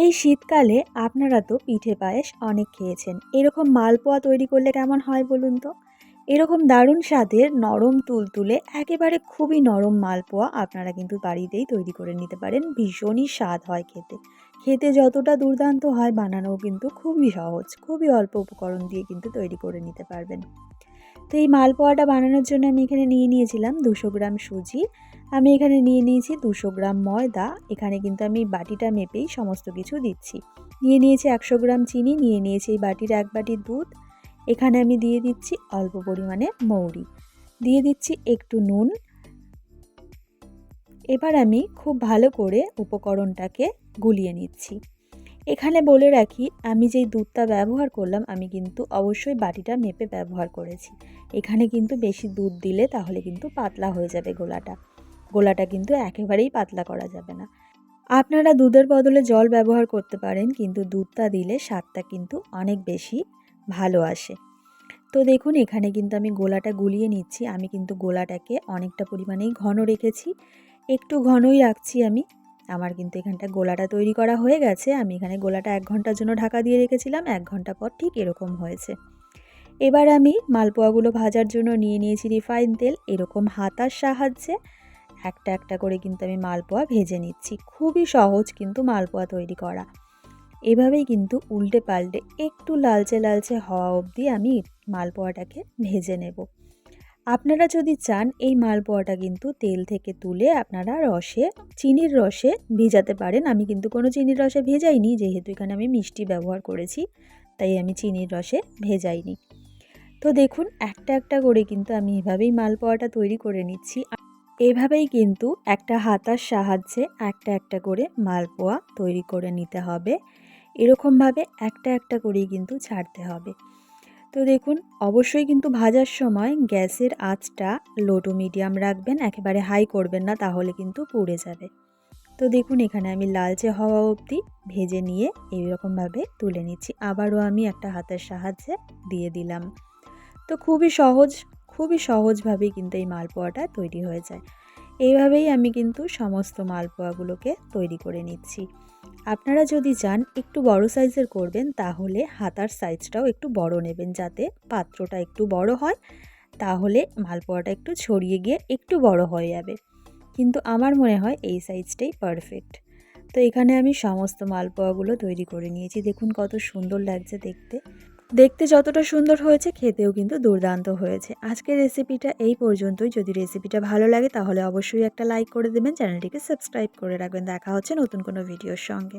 এই শীতকালে আপনারা তো পিঠে পায়েস অনেক খেয়েছেন। এরকম মালপোয়া তৈরি করলে কেমন হয় বলুন তো? এরকম দারুণ স্বাদের নরম তুলতুলে একেবারে খুবই নরম মালপোয়া আপনারা কিন্তু বাড়িতেই তৈরি করে নিতে পারেন। ভীষণই স্বাদ হয় খেতে। খেতে যতটা দুর্দান্ত হয় বানানোও কিন্তু খুবই সহজ। খুবই অল্প উপকরণ দিয়ে কিন্তু তৈরি করে নিতে পারবেন। তো এই মালপোয়াটা বানানোর জন্য আমি এখানে নিয়ে নিয়েছিলাম 200 গ্রাম সুজি। আমি এখানে নিয়ে নিয়েছি 200 গ্রাম ময়দা। এখানে কিন্তু আমি বাটিটা মেপেই সমস্ত কিছু দিচ্ছি। নিয়ে নিয়েছি 100 গ্রাম চিনি, নিয়ে নিয়েছি এই বাটির 1 বাটি দুধ। এখানে আমি দিয়ে দিচ্ছি অল্প পরিমাণে মৌরি, দিয়ে দিচ্ছি একটু নুন। এবার আমি খুব ভালো করে উপকরণটাকে গুলিয়ে নিচ্ছি। এখানে বলে রাখি, আমি যেই দুধটা ব্যবহার করলাম আমি কিন্তু অবশ্যই বাটিটা মেপে ব্যবহার করেছি। এখানে কিন্তু বেশি দুধ দিলে তাহলে কিন্তু পাতলা হয়ে যাবে গোলাটা। গোলাটা কিন্তু একেবারেই পাতলা করা যাবে না। আপনারা দুধের বদলে জল ব্যবহার করতে পারেন, কিন্তু দুধটা দিলে স্বাদটা কিন্তু অনেক বেশি ভালো আসে। তো দেখুন এখানে কিন্তু আমি গোলাটা গুলিয়ে নিচ্ছি। আমি কিন্তু গোলাটাকে অনেকটা পরিমাণেই ঘন রেখেছি। একটু ঘনই রাখছি আমি। আমার কিন্তু এখানটা গোলাটা তৈরি করা হয়ে গেছে। আমি এখানে গোলাটা 1 ঘন্টার জন্য ঢাকা দিয়ে রেখেছিলাম। 1 ঘন্টা পর ঠিক এরকম হয়েছে। এবার আমি মালপোয়াগুলো ভাজার জন্য নিয়ে নিয়েছি রিফাইন তেল। এরকম হাতার সাহায্যে একটা একটা করে কিন্তু আমি মালপোয়া ভেজে নিচ্ছি। খুবই সহজ কিন্তু মালপোয়া তৈরি করা। এভাবেই কিন্তু উল্টে পাল্টে একটু লালচে লালচে হওয়া অবধি আমি মালপোয়াটাকে ভেজে নেব। আপনারা যদি চান এই মালপোয়াটা কিন্তু তেল থেকে তুলে আপনারা চিনির রসে ভেজাতে পারেন। আমি কিন্তু কোনো চিনির রসে ভেজাইনি, যেহেতু এখানে আমি মিষ্টি ব্যবহার করেছি, তাই আমি চিনির রসে ভেজাইনি। তো দেখুন একটা একটা করে কিন্তু আমি এভাবেই মালপোয়াটা তৈরি করে নিচ্ছি। এভাবেই কিন্তু একটা হাতার সাহায্যে একটা একটা করে মালপোয়া তৈরি করে নিতে হবে। এরকমভাবে একটা একটা করেই কিন্তু ছাড়তে হবে। তো দেখুন অবশ্যই কিন্তু ভাজার সময় গ্যাসের আঁচটা লো টু মিডিয়াম রাখবেন, একেবারে হাই করবেন না, তাহলে কিন্তু পুড়ে যাবে। তো দেখুন এখানে আমি লালচে হওয়া অবধি ভেজে নিয়ে এইরকমভাবে তুলে নিচ্ছি। আবারও আমি একটা হাতের সাহায্যে দিয়ে দিলাম। তো খুবই সহজভাবেই কিন্তু এই মালপোয়াটা তৈরি হয়ে যায়। এইভাবেই আমি কিন্তু সমস্ত মালপোয়াগুলোকে তৈরি করে নিচ্ছি। আপনারা যদি চান একটু বড় সাইজের করবেন, তাহলে হাতার সাইজটাও একটু বড় নেবেন, যাতে পাত্রটা একটু বড় হয়, তাহলে মালপোয়াটা একটু ছড়িয়ে গিয়ে একটু বড় হয়ে যাবে। কিন্তু আমার মনে হয় এই সাইজটাই পারফেক্ট। তো এখানে আমি সমস্ত মালপোয়াগুলো তৈরি করে নিয়েছি। দেখুন কত সুন্দর লাগছে দেখতে। দেখতে যতটা সুন্দর হয়েছে খেতেও কিন্তু দুর্দান্ত হয়েছে। আজকের রেসিপিটা এই পর্যন্তই। যদি রেসিপিটা ভালো লাগে তাহলে অবশ্যই একটা লাইক করে দেবেন, চ্যানেলটিকে সাবস্ক্রাইব করে রাখবেন। দেখা হচ্ছে নতুন কোনো ভিডিওর সঙ্গে।